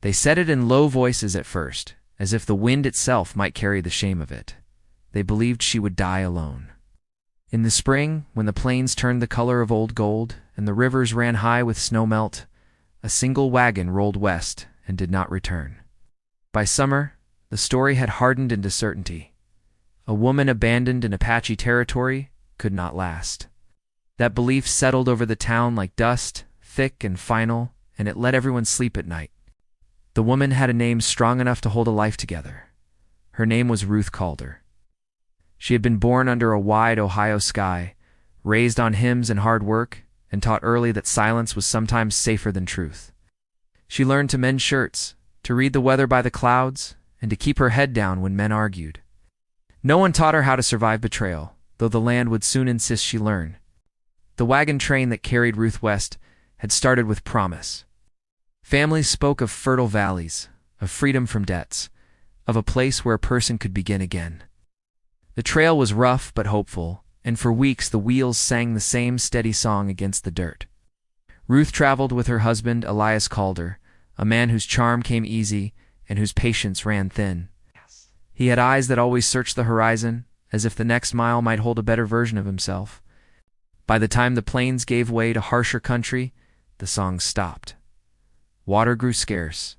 They said it in low voices at first, as if the wind itself might carry the shame of it. They believed she would die alone. In the spring, when the plains turned the color of old gold and the rivers ran high with snowmelt, a single wagon rolled west and did not return. By summer, the story had hardened into certainty. A woman abandoned in Apache territory could not last. That belief settled over the town like dust, thick and final, and it let everyone sleep at night. The woman had a name strong enough to hold a life together. Her name was Ruth Calder. She had been born under a wide Ohio sky, raised on hymns and hard work, and taught early that silence was sometimes safer than truth. She learned to mend shirts, to read the weather by the clouds, and to keep her head down when men argued. No one taught her how to survive betrayal, though the land would soon insist she learn. The wagon train that carried Ruth west had started with promise. Families spoke of fertile valleys, of freedom from debts, of a place where a person could begin again. The trail was rough but hopeful, and for weeks the wheels sang the same steady song against the dirt. Ruth traveled with her husband, Elias Calder, a man whose charm came easy and whose patience ran thin. He had eyes that always searched the horizon, as if the next mile might hold a better version of himself. By the time the plains gave way to harsher country, the song stopped. Water grew scarce.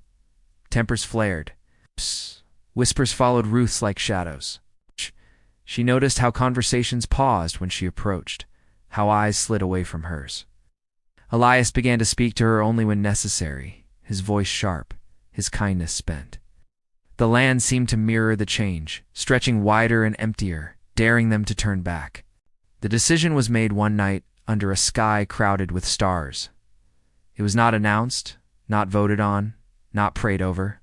Tempers flared. Whispers followed Ruth's like shadows. She noticed how conversations paused when she approached, how eyes slid away from hers. Elias began to speak to her only when necessary, his voice sharp, his kindness spent. The land seemed to mirror the change, stretching wider and emptier, daring them to turn back. The decision was made one night under a sky crowded with stars. It was not announced, not voted on, not prayed over.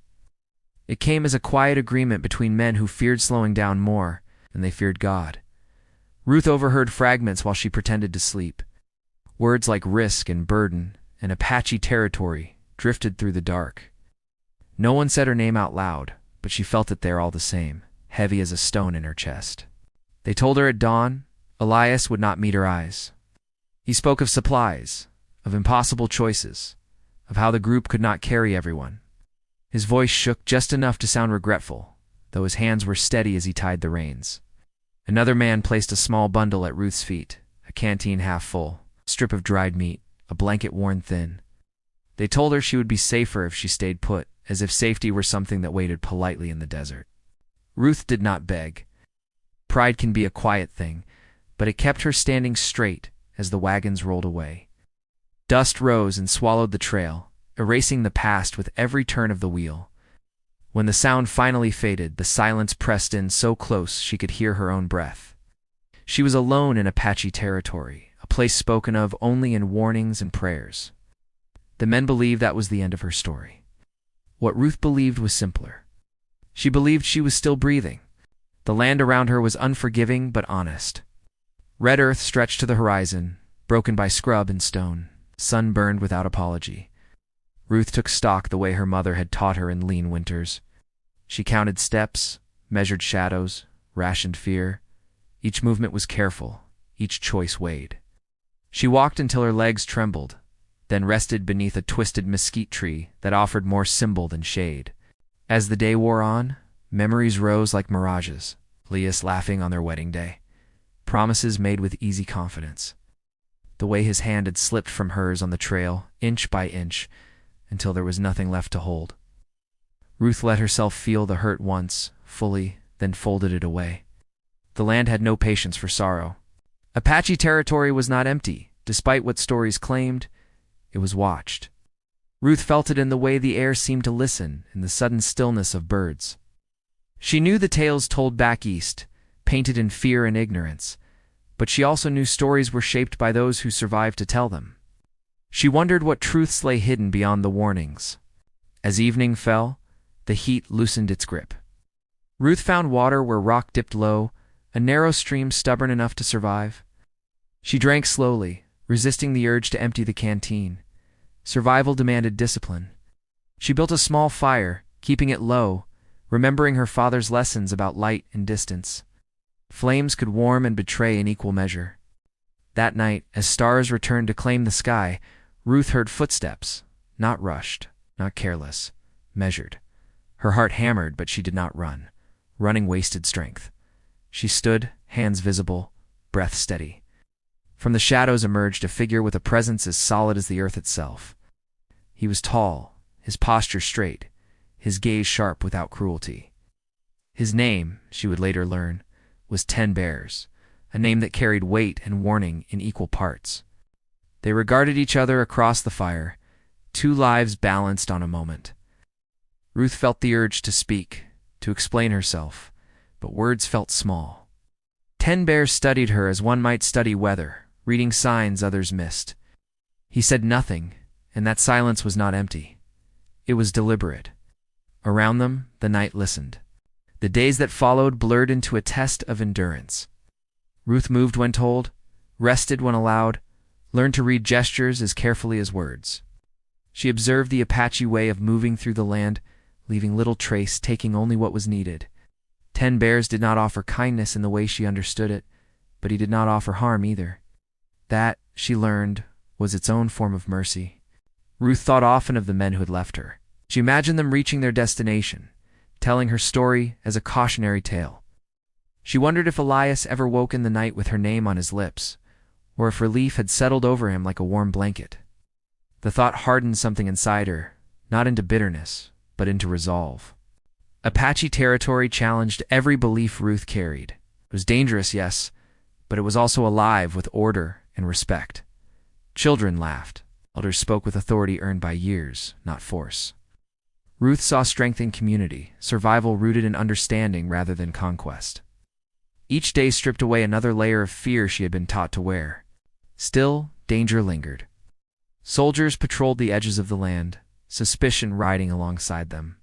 It came as a quiet agreement between men who feared slowing down more than they feared God. Ruth overheard fragments while she pretended to sleep. Words like risk and burden and Apache territory drifted through the dark. No one said her name out loud, but she felt it there all the same, heavy as a stone in her chest. They told her at dawn Elias would not meet her eyes. He spoke of supplies, of impossible choices, of how the group could not carry everyone. His voice shook just enough to sound regretful, though his hands were steady as he tied the reins. Another man placed a small bundle at Ruth's feet, a canteen half full, a strip of dried meat, a blanket worn thin. They told her she would be safer if she stayed put, as if safety were something that waited politely in the desert. Ruth did not beg. Pride can be a quiet thing, but it kept her standing straight as the wagons rolled away. Dust rose and swallowed the trail, erasing the past with every turn of the wheel. When the sound finally faded, the silence pressed in so close she could hear her own breath. She was alone in Apache territory, a place spoken of only in warnings and prayers. The men believed that was the end of her story. What Ruth believed was simpler. She believed she was still breathing. The land around her was unforgiving but honest. Red earth stretched to the horizon, broken by scrub and stone, sun-burned without apology. Ruth took stock the way her mother had taught her in lean winters. She counted steps, measured shadows, rationed fear. Each movement was careful, each choice weighed. She walked until her legs trembled, then rested beneath a twisted mesquite tree that offered more symbol than shade. As the day wore on, memories rose like mirages, Elias laughing on their wedding day, promises made with easy confidence. The way his hand had slipped from hers on the trail, inch by inch, until there was nothing left to hold. Ruth let herself feel the hurt once, fully, then folded it away. The land had no patience for sorrow. Apache territory was not empty, despite what stories claimed. It was watched. Ruth felt it in the way the air seemed to listen, in the sudden stillness of birds. She knew the tales told back east, painted in fear and ignorance, but she also knew stories were shaped by those who survived to tell them. She wondered what truths lay hidden beyond the warnings. As evening fell, the heat loosened its grip. Ruth found water where rock dipped low, a narrow stream stubborn enough to survive. She drank slowly, resisting the urge to empty the canteen. Survival demanded discipline. She built a small fire, keeping it low, remembering her father's lessons about light and distance. Flames could warm and betray in equal measure. That night, as stars returned to claim the sky, Ruth heard footsteps, not rushed, not careless, measured. Her heart hammered, but she did not run. Running wasted strength. She stood, hands visible, breath steady. From the shadows emerged a figure with a presence as solid as the earth itself. He was tall, his posture straight, his gaze sharp without cruelty. His name, she would later learn, was 10 Bears, a name that carried weight and warning in equal parts. They regarded each other across the fire, two lives balanced on a moment. Ruth felt the urge to speak, to explain herself, but words felt small. 10 Bears studied her as one might study weather, reading signs others missed. He said nothing, and that silence was not empty. It was deliberate. Around them, the night listened. The days that followed blurred into a test of endurance. Ruth moved when told, rested when allowed, learned to read gestures as carefully as words. She observed the Apache way of moving through the land, leaving little trace, taking only what was needed. 10 Bears did not offer kindness in the way she understood it, but he did not offer harm either. That, she learned, was its own form of mercy. Ruth thought often of the men who had left her. She imagined them reaching their destination, telling her story as a cautionary tale. She wondered if Elias ever woke in the night with her name on his lips, or if relief had settled over him like a warm blanket. The thought hardened something inside her, not into bitterness, but into resolve. Apache territory challenged every belief Ruth carried. It was dangerous, yes, but it was also alive with order and respect. Children laughed. Elders spoke with authority earned by years, not force. Ruth saw strength in community, survival rooted in understanding rather than conquest. Each day stripped away another layer of fear she had been taught to wear. Still, danger lingered. Soldiers patrolled the edges of the land, suspicion riding alongside them.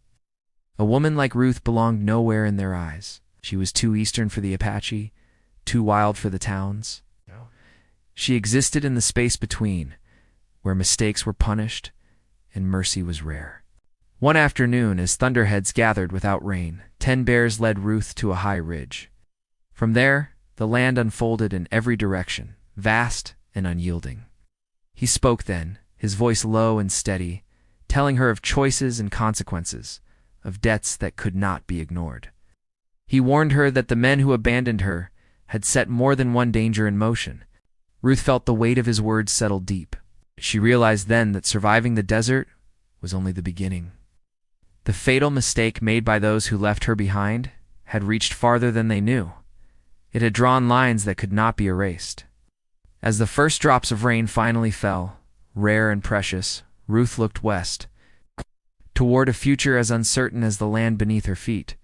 A woman like Ruth belonged nowhere in their eyes. She was too Eastern for the Apache, too wild for the towns. She existed in the space between, where mistakes were punished and mercy was rare. One afternoon, as thunderheads gathered without rain, 10 Bears led Ruth to a high ridge. From there, the land unfolded in every direction, vast and unyielding. He spoke then, his voice low and steady, telling her of choices and consequences, of debts that could not be ignored. He warned her that the men who abandoned her had set more than one danger in motion. Ruth felt the weight of his words settle deep. She realized then that surviving the desert was only the beginning. The fatal mistake made by those who left her behind had reached farther than they knew. It had drawn lines that could not be erased. As the first drops of rain finally fell, rare and precious, Ruth looked west, toward a future as uncertain as the land beneath her feet.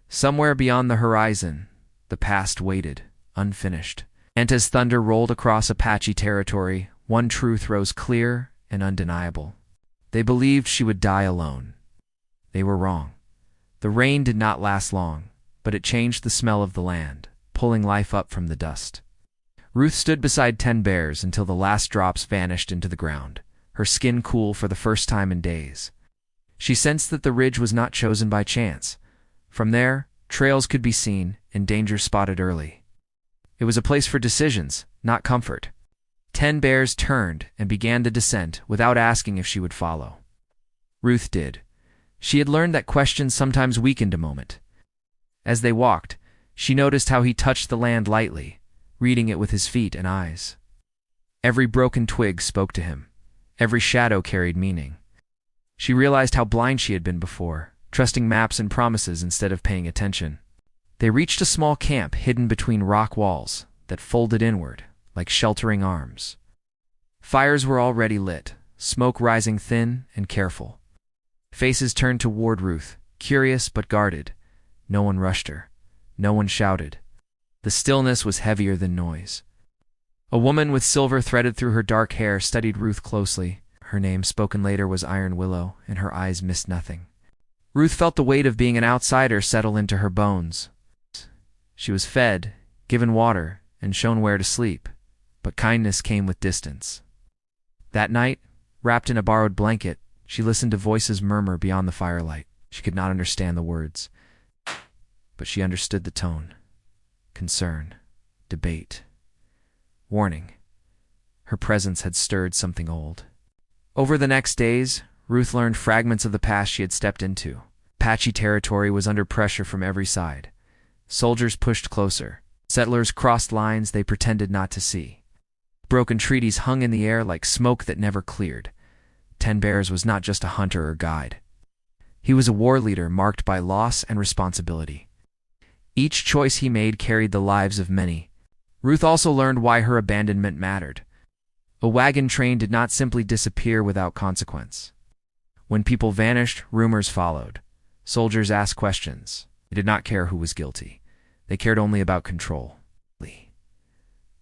Somewhere beyond the horizon, the past waited, unfinished. And as thunder rolled across Apache territory, one truth rose clear and undeniable. They believed she would die alone. They were wrong. The rain did not last long, but it changed the smell of the land, pulling life up from the dust. Ruth stood beside 10 Bears until the last drops vanished into the ground, her skin cool for the first time in days. She sensed that the ridge was not chosen by chance. From there, trails could be seen and danger spotted early. It was a place for decisions, not comfort. 10 Bears turned and began the descent without asking if she would follow. Ruth did. She had learned that questions sometimes weakened a moment. As they walked, she noticed how he touched the land lightly, reading it with his feet and eyes. Every broken twig spoke to him. Every shadow carried meaning. She realized how blind she had been before, trusting maps and promises instead of paying attention. They reached a small camp hidden between rock walls that folded inward, like sheltering arms. Fires were already lit, smoke rising thin and careful. Faces turned toward Ruth, curious but guarded. No one rushed her. No one shouted. The stillness was heavier than noise. A woman with silver threaded through her dark hair studied Ruth closely. Her name, spoken later, was Iron Willow, and her eyes missed nothing. Ruth felt the weight of being an outsider settle into her bones. She was fed, given water, and shown where to sleep, but kindness came with distance. That night, wrapped in a borrowed blanket, she listened to voices murmur beyond the firelight. She could not understand the words, but she understood the tone. Concern, debate, warning. Her presence had stirred something old. Over the next days, Ruth learned fragments of the past she had stepped into. Apache territory was under pressure from every side. Soldiers pushed closer. Settlers crossed lines they pretended not to see. Broken treaties hung in the air like smoke that never cleared. Ten Bears was not just a hunter or guide. He was a war leader marked by loss and responsibility. Each choice he made carried the lives of many. Ruth also learned why her abandonment mattered. A wagon train did not simply disappear without consequence. When people vanished, rumors followed. Soldiers asked questions. They did not care who was guilty. They cared only about control.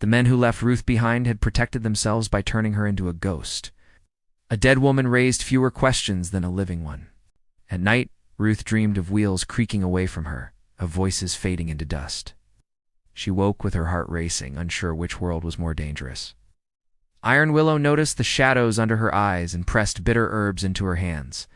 The men who left Ruth behind had protected themselves by turning her into a ghost. A dead woman raised fewer questions than a living one. At night, Ruth dreamed of wheels creaking away from her, of voices fading into dust. She woke with her heart racing, unsure which world was more dangerous. Iron Willow noticed the shadows under her eyes and pressed bitter herbs into her hands.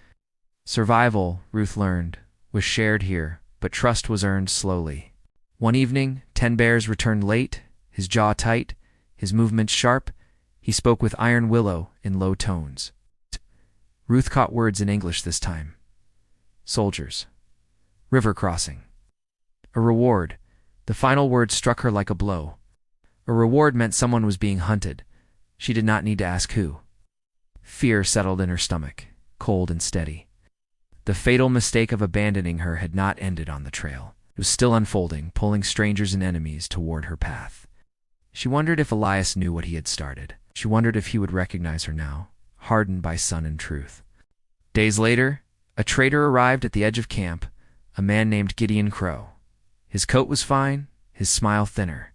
Survival, Ruth learned, was shared here, but trust was earned slowly. One evening, Ten Bears returned late, his jaw tight, his movements sharp. He spoke with Iron Willow in low tones. Ruth caught words in English this time. Soldiers. River crossing. A reward. The final word struck her like a blow. A reward meant someone was being hunted. She did not need to ask who. Fear settled in her stomach, cold and steady. The fatal mistake of abandoning her had not ended on the trail. It was still unfolding, pulling strangers and enemies toward her path. She wondered if Elias knew what he had started. She wondered if he would recognize her now, hardened by sun and truth. Days later, a trader arrived at the edge of camp, a man named Gideon Crow. His coat was fine, his smile thinner.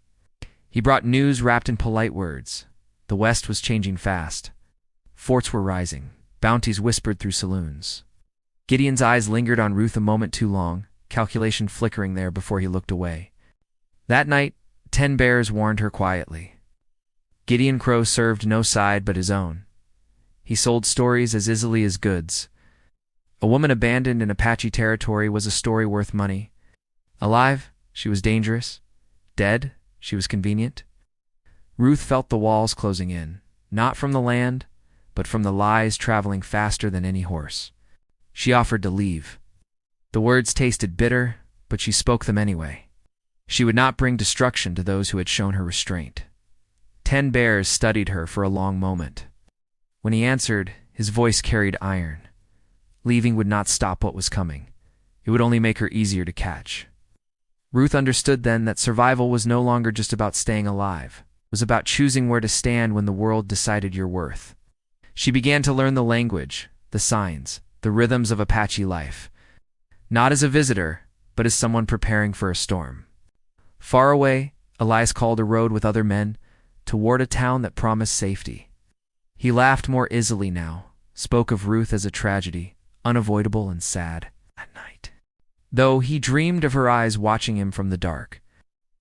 He brought news wrapped in polite words. The West was changing fast. Forts were rising. Bounties whispered through saloons. Gideon's eyes lingered on Ruth a moment too long, calculation flickering there before he looked away. That night, 10 Bears warned her quietly. Gideon Crow served no side but his own. He sold stories as easily as goods. A woman abandoned in Apache territory was a story worth money. Alive, she was dangerous. Dead, she was convenient. Ruth felt the walls closing in, not from the land, but from the lies traveling faster than any horse. She offered to leave. The words tasted bitter, but she spoke them anyway. She would not bring destruction to those who had shown her restraint. 10 Bears studied her for a long moment. When he answered, his voice carried iron. Leaving would not stop what was coming. It would only make her easier to catch. Ruth understood then that survival was no longer just about staying alive. It was about choosing where to stand when the world decided your worth. She began to learn the language, the signs, the rhythms of Apache life. Not as a visitor, but as someone preparing for a storm. Far away, Elias called a road with other men toward a town that promised safety. He laughed more easily now, spoke of Ruth as a tragedy, unavoidable and sad, at night. Though he dreamed of her eyes watching him from the dark.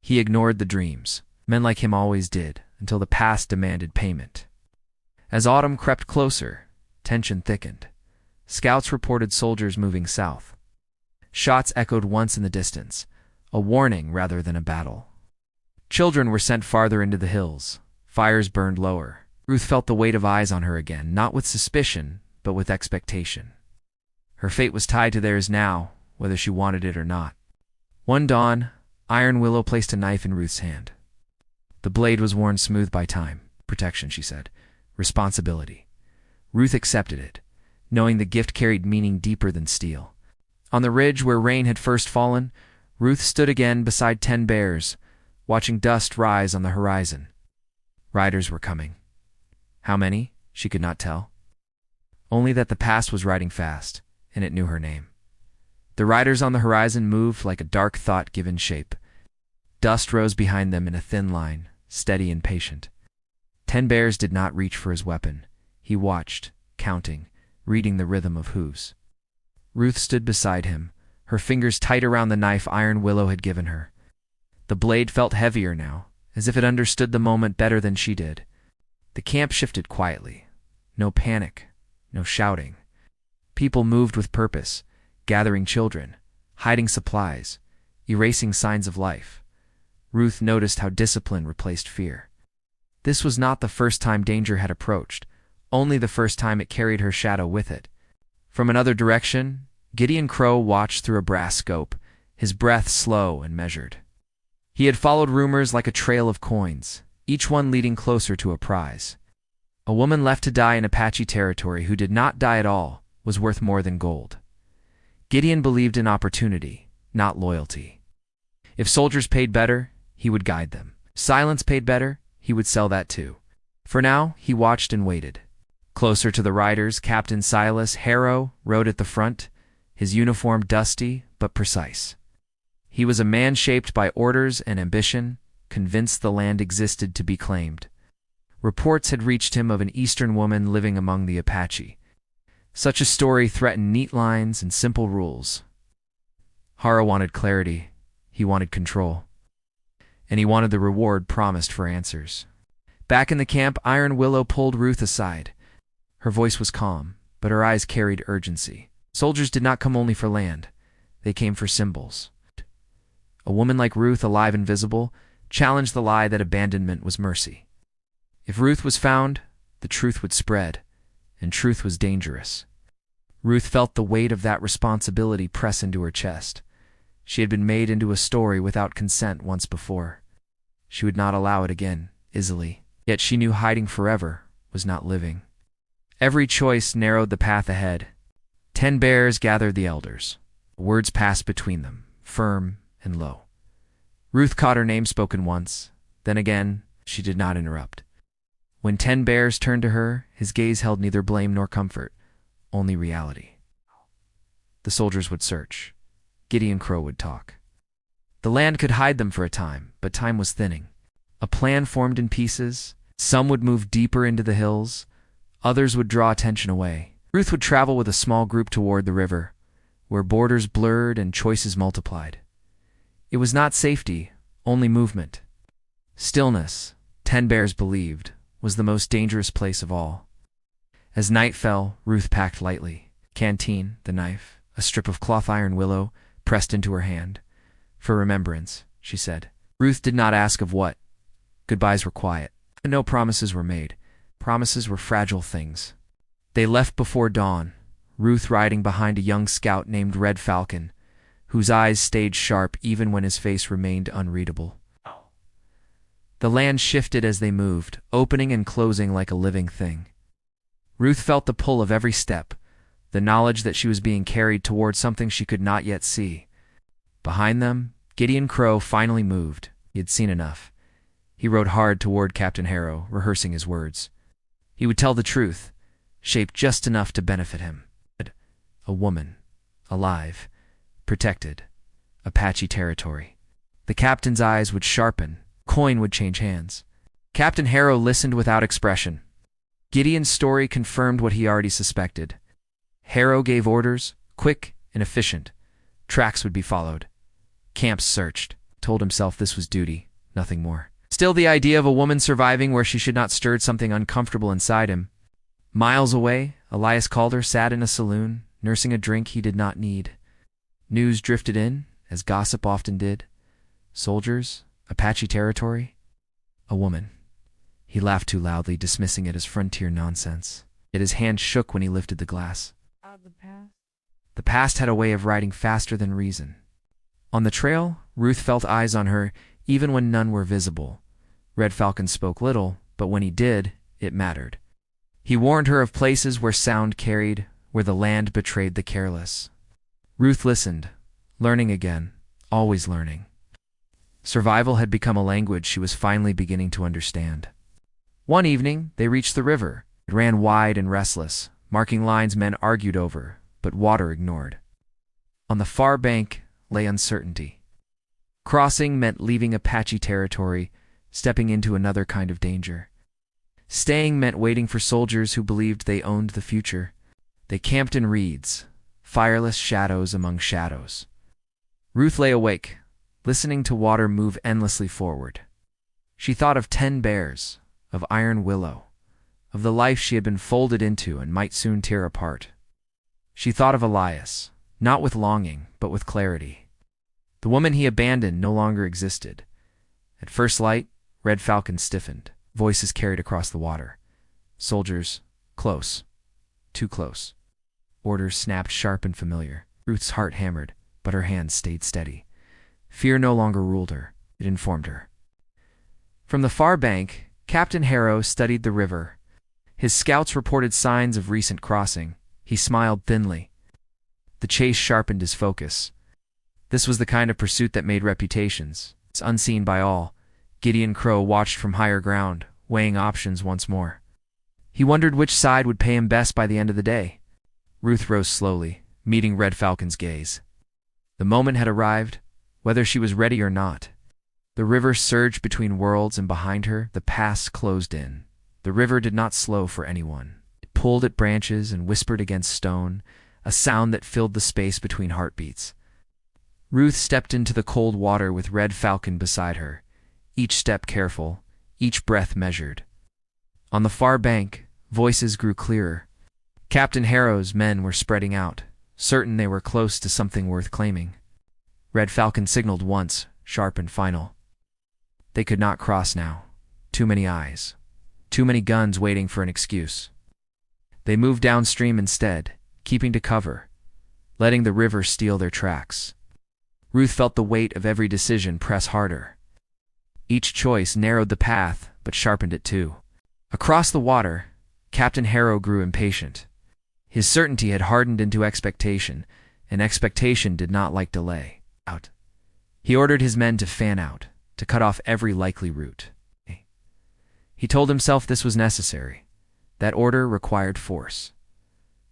He ignored the dreams. Men like him always did, until the past demanded payment. As autumn crept closer, tension thickened. Scouts reported soldiers moving south. Shots echoed once in the distance, a warning rather than a battle. Children were sent farther into the hills. Fires burned lower. Ruth felt the weight of eyes on her again, not with suspicion, but with expectation. Her fate was tied to theirs now, whether she wanted it or not. One dawn, Iron Willow placed a knife in Ruth's hand. The blade was worn smooth by time. Protection, she said. Responsibility. Ruth accepted it, knowing the gift carried meaning deeper than steel. On the ridge where rain had first fallen, Ruth stood again beside 10 Bears, watching dust rise on the horizon. Riders were coming. How many? She could not tell. Only that the past was riding fast, and it knew her name. The riders on the horizon moved like a dark thought given shape. Dust rose behind them in a thin line, steady and patient. 10 Bears did not reach for his weapon. He watched, counting, reading the rhythm of hooves. Ruth stood beside him, her fingers tight around the knife Iron Willow had given her. The blade felt heavier now, as if it understood the moment better than she did. The camp shifted quietly. No panic, no shouting. People moved with purpose, gathering children, hiding supplies, erasing signs of life. Ruth noticed how discipline replaced fear. This was not the first time danger had approached, only the first time it carried her shadow with it. From another direction, Gideon Crow watched through a brass scope, his breath slow and measured. He had followed rumors like a trail of coins, each one leading closer to a prize. A woman left to die in Apache territory who did not die at all was worth more than gold. Gideon believed in opportunity, not loyalty. If soldiers paid better, he would guide them. Silence paid better, he would sell that too. For now, he watched and waited. Closer to the riders, Captain Silas Harrow rode at the front, his uniform dusty but precise. He was a man shaped by orders and ambition, convinced the land existed to be claimed. Reports had reached him of an Eastern woman living among the Apache. Such a story threatened neat lines and simple rules. Harrow wanted clarity, he wanted control, and he wanted the reward promised for answers. Back in the camp, Iron Willow pulled Ruth aside. Her voice was calm, but her eyes carried urgency. Soldiers did not come only for land, they came for symbols. A woman like Ruth, alive and visible, challenged the lie that abandonment was mercy. If Ruth was found, the truth would spread, and truth was dangerous. Ruth felt the weight of that responsibility press into her chest. She had been made into a story without consent once before. She would not allow it again, easily. Yet she knew hiding forever was not living. Every choice narrowed the path ahead. 10 bears gathered the elders. Words passed between them, firm and low. Ruth caught her name spoken once, then again she did not interrupt. When 10 bears turned to her, his gaze held neither blame nor comfort, only reality. The soldiers would search. Gideon Crow would talk. The land could hide them for a time, but time was thinning. A plan formed in pieces. Some would move deeper into the hills. Others would draw attention away. Ruth would travel with a small group toward the river, where borders blurred and choices multiplied. It was not safety, only movement. Stillness, 10 bears believed, was the most dangerous place of all. As night fell, Ruth packed lightly. Canteen, the knife, a strip of cloth iron willow pressed into her hand. For remembrance, she said. Ruth did not ask of what. Goodbyes were quiet. No promises were made. Promises were fragile things. They left before dawn, Ruth riding behind a young scout named Red Falcon, whose eyes stayed sharp even when his face remained unreadable. The land shifted as they moved, opening and closing like a living thing. Ruth felt the pull of every step, the knowledge that she was being carried toward something she could not yet see. Behind them, Gideon Crow finally moved. He had seen enough. He rode hard toward Captain Harrow, rehearsing his words. He would tell the truth, shaped just enough to benefit him. A woman, alive, protected, Apache territory. The captain's eyes would sharpen, coin would change hands. Captain Harrow listened without expression. Gideon's story confirmed what he already suspected. Harrow gave orders, quick and efficient. Tracks would be followed. Camps searched. Told himself this was duty, nothing more. Still, the idea of a woman surviving where she should not stirred something uncomfortable inside him. Miles away, Elias Calder sat in a saloon, nursing a drink he did not need. News drifted in, as gossip often did. Soldiers, Apache territory, a woman. He laughed too loudly, dismissing it as frontier nonsense. Yet his hand shook when he lifted the glass. The past had a way of riding faster than reason. On the trail, Ruth felt eyes on her, even when none were visible. Red Falcon spoke little, but when he did, it mattered. He warned her of places where sound carried, where the land betrayed the careless. Ruth listened, learning again, always learning. Survival had become a language she was finally beginning to understand. One evening, they reached the river. It ran wide and restless, marking lines men argued over, but water ignored. On the far bank lay uncertainty. Crossing meant leaving Apache territory, stepping into another kind of danger. Staying meant waiting for soldiers who believed they owned the future. They camped in reeds, fireless shadows among shadows. Ruth lay awake, listening to water move endlessly forward. She thought of 10 bears, of iron willow, of the life she had been folded into and might soon tear apart. She thought of Elias, not with longing, but with clarity. The woman he abandoned no longer existed. At first light, Red Falcon stiffened. Voices carried across the water. Soldiers, close. Too close. orders snapped sharp and familiar. Ruth's heart hammered, but her hands stayed steady. Fear no longer ruled her, it informed her. From the far bank, Captain Harrow studied the river. His scouts reported signs of recent crossing. He smiled thinly. The chase sharpened his focus. This was the kind of pursuit that made reputations. It's unseen by all. Gideon Crow watched from higher ground, weighing options once more. He wondered which side would pay him best by the end of the day. Ruth rose slowly, meeting Red Falcon's gaze. The moment had arrived, whether she was ready or not. The river surged between worlds, and behind her, the pass closed in. The river did not slow for anyone. It pulled at branches and whispered against stone, a sound that filled the space between heartbeats. Ruth stepped into the cold water with Red Falcon beside her, each step careful, each breath measured. On the far bank, voices grew clearer. Captain Harrow's men were spreading out, certain they were close to something worth claiming. Red Falcon signaled once, sharp and final. They could not cross now. Too many eyes. Too many guns waiting for an excuse. They moved downstream instead, keeping to cover, letting the river steal their tracks. Ruth felt the weight of every decision press harder. Each choice narrowed the path, but sharpened it too. Across the water, Captain Harrow grew impatient. His certainty had hardened into expectation, and expectation did not like delay. Out. He ordered his men to fan out, to cut off every likely route. He told himself this was necessary. That order required force.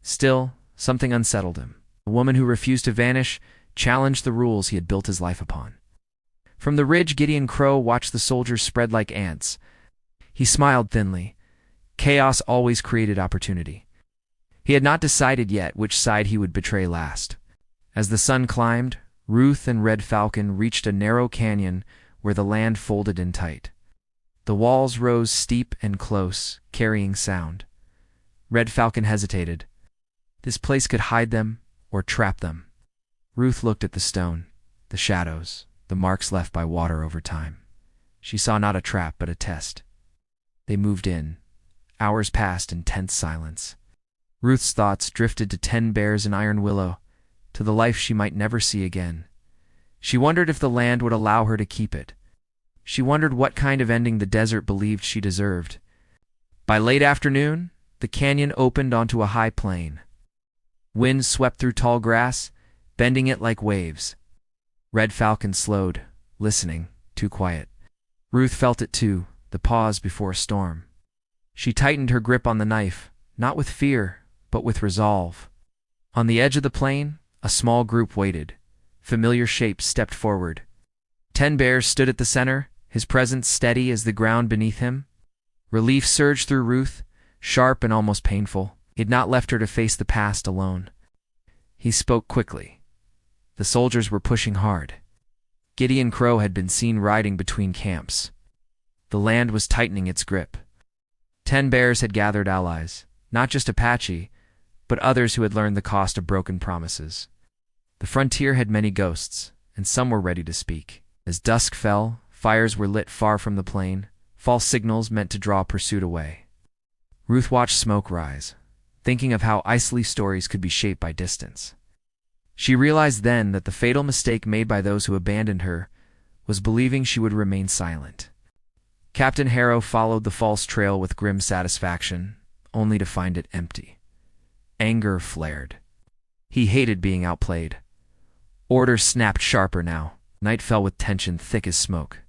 Still, something unsettled him. A woman who refused to vanish challenged the rules he had built his life upon. From the ridge, Gideon Crow watched the soldiers spread like ants. He smiled thinly. Chaos always created opportunity. He had not decided yet which side he would betray last. As the sun climbed, Ruth and Red Falcon reached a narrow canyon where the land folded in tight. The walls rose steep and close, carrying sound. Red Falcon hesitated. This place could hide them or trap them. Ruth looked at the stone, the shadows, the marks left by water over time. She saw not a trap but a test. They moved in. Hours passed in tense silence. Ruth's thoughts drifted to 10 bears in Iron Willow, to the life she might never see again. She wondered if the land would allow her to keep it. She wondered what kind of ending the desert believed she deserved. By late afternoon, the canyon opened onto a high plain. Wind swept through tall grass, bending it like waves. Red Falcon slowed, listening, too quiet. Ruth felt it too, the pause before a storm. She tightened her grip on the knife, not with fear, but with resolve. On the edge of the plain, a small group waited. Familiar shapes stepped forward. 10 bears stood at the center, his presence steady as the ground beneath him. Relief surged through Ruth, sharp and almost painful. He had not left her to face the past alone. He spoke quickly. The soldiers were pushing hard. Gideon Crow had been seen riding between camps. The land was tightening its grip. 10 bears had gathered allies, not just Apache, but others who had learned the cost of broken promises. The frontier had many ghosts, and some were ready to speak. As dusk fell, fires were lit far from the plain, false signals meant to draw pursuit away. Ruth watched smoke rise, thinking of how WesternLoveStories could be shaped by distance. She realized then that the fatal mistake made by those who abandoned her was believing she would remain silent. Captain Harrow followed the false trail with grim satisfaction, only to find it empty. Anger flared. He hated being outplayed. Orders snapped sharper now. Night fell with tension thick as smoke.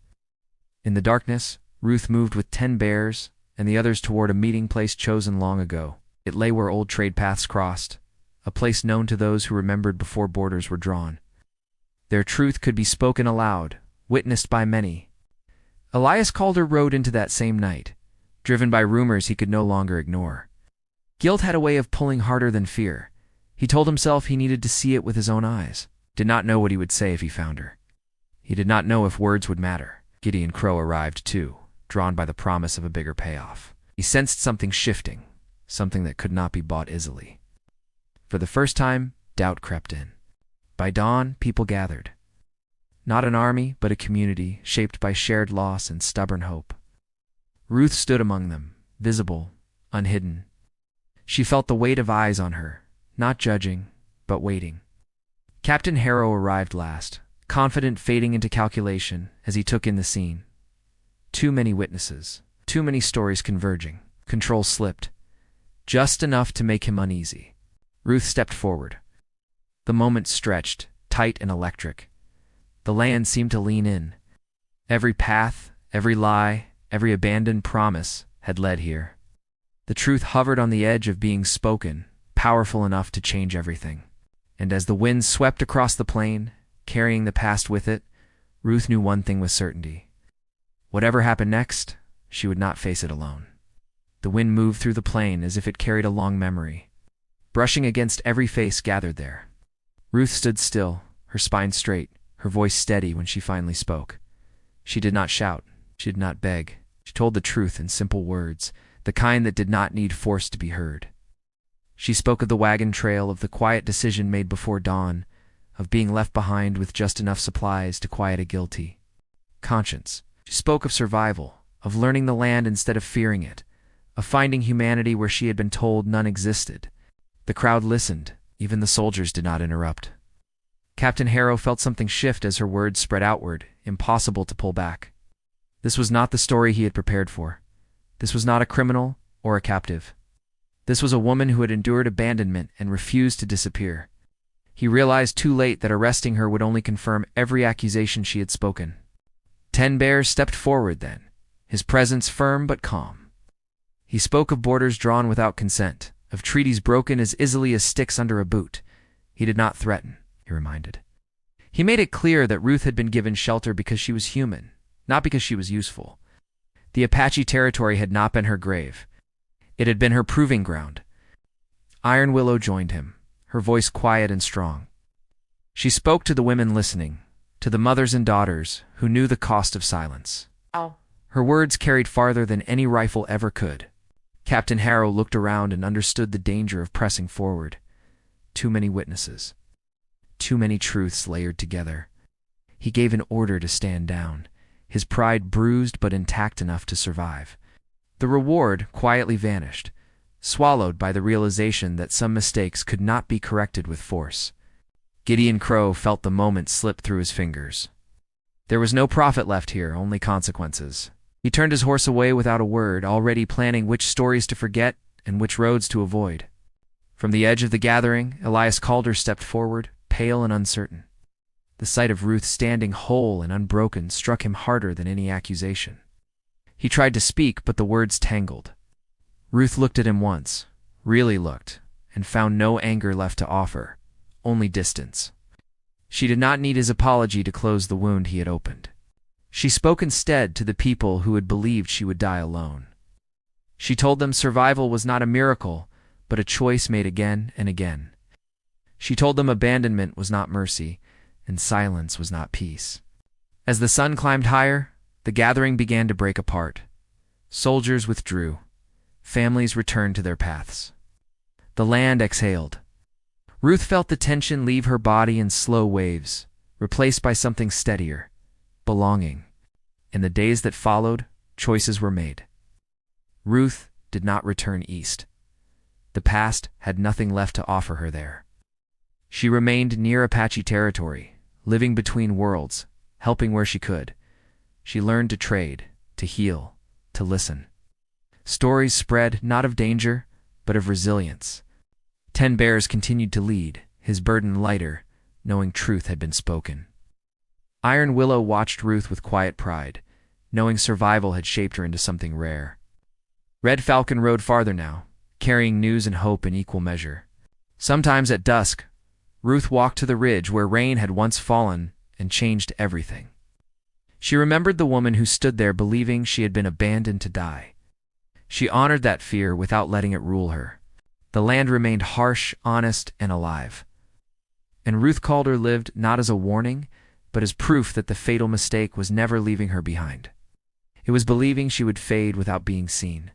In the darkness, Ruth moved with 10 bears and the others toward a meeting place chosen long ago. It lay where old trade paths crossed, a place known to those who remembered before borders were drawn. Their truth could be spoken aloud, witnessed by many. Elias Calder rode into that same night, driven by rumors he could no longer ignore. Guilt had a way of pulling harder than fear. He told himself he needed to see it with his own eyes. Did not know what he would say if he found her. He did not know if words would matter. Gideon Crow arrived too, drawn by the promise of a bigger payoff. He sensed something shifting, something that could not be bought easily. For the first time, doubt crept in. By dawn, people gathered. Not an army, but a community shaped by shared loss and stubborn hope. Ruth stood among them, visible, unhidden. She felt the weight of eyes on her, not judging, but waiting. Captain Harrow arrived last, confident fading into calculation as he took in the scene. Too many witnesses, too many stories converging. Control slipped, just enough to make him uneasy. Ruth stepped forward. The moment stretched, tight and electric. The land seemed to lean in. Every path, every lie, every abandoned promise had led here. The truth hovered on the edge of being spoken, powerful enough to change everything. And as the wind swept across the plain, carrying the past with it, Ruth knew one thing with certainty. Whatever happened next, she would not face it alone. The wind moved through the plain as if it carried a long memory, brushing against every face gathered there. Ruth stood still, her spine straight, her voice steady when she finally spoke. She did not shout, she did not beg. She told the truth in simple words, the kind that did not need force to be heard. She spoke of the wagon trail, of the quiet decision made before dawn, of being left behind with just enough supplies to quiet a guilty conscience. She spoke of survival, of learning the land instead of fearing it, of finding humanity where she had been told none existed. The crowd listened, even the soldiers did not interrupt. Captain Harrow felt something shift as her words spread outward, impossible to pull back. This was not the story he had prepared for. This was not a criminal or a captive. This was a woman who had endured abandonment and refused to disappear. He realized too late that arresting her would only confirm every accusation she had spoken. 10 Bears stepped forward then, his presence firm but calm. He spoke of borders drawn without consent, of treaties broken as easily as sticks under a boot. He did not threaten, he reminded. He made it clear that Ruth had been given shelter because she was human, not because she was useful. The Apache territory had not been her grave. It had been her proving ground. Iron Willow joined him, her voice quiet and strong. She spoke to the women listening, to the mothers and daughters who knew the cost of silence. Oh. Her words carried farther than any rifle ever could. Captain Harrow looked around and understood the danger of pressing forward. Too many witnesses. Too many truths layered together. He gave an order to stand down, his pride bruised but intact enough to survive. The reward quietly vanished, swallowed by the realization that some mistakes could not be corrected with force. Gideon Crow felt the moment slip through his fingers. There was no profit left here, only consequences. He turned his horse away without a word, already planning which stories to forget and which roads to avoid. From the edge of the gathering, Elias Calder stepped forward, pale and uncertain. The sight of Ruth standing whole and unbroken struck him harder than any accusation. He tried to speak, but the words tangled. Ruth looked at him once, really looked, and found no anger left to offer, only distance. She did not need his apology to close the wound he had opened. She spoke instead to the people who had believed she would die alone. She told them survival was not a miracle, but a choice made again and again. She told them abandonment was not mercy, and silence was not peace. As the sun climbed higher, the gathering began to break apart. Soldiers withdrew. Families returned to their paths. The land exhaled. Ruth felt the tension leave her body in slow waves, replaced by something steadier. Belonging. In the days that followed, choices were made. Ruth did not return east. The past had nothing left to offer her there. She remained near Apache territory, living between worlds, helping where she could. She learned to trade, to heal, to listen. Stories spread not of danger, but of resilience. 10 Bears continued to lead, his burden lighter, knowing truth had been spoken. Iron Willow watched Ruth with quiet pride, knowing survival had shaped her into something rare. Red Falcon rode farther now, carrying news and hope in equal measure. Sometimes at dusk, Ruth walked to the ridge where rain had once fallen and changed everything. She remembered the woman who stood there believing she had been abandoned to die. She honored that fear without letting it rule her. The land remained harsh, honest, and alive. And Ruth Calder lived not as a warning, but as proof that the fatal mistake was never leaving her behind. It was believing she would fade without being seen.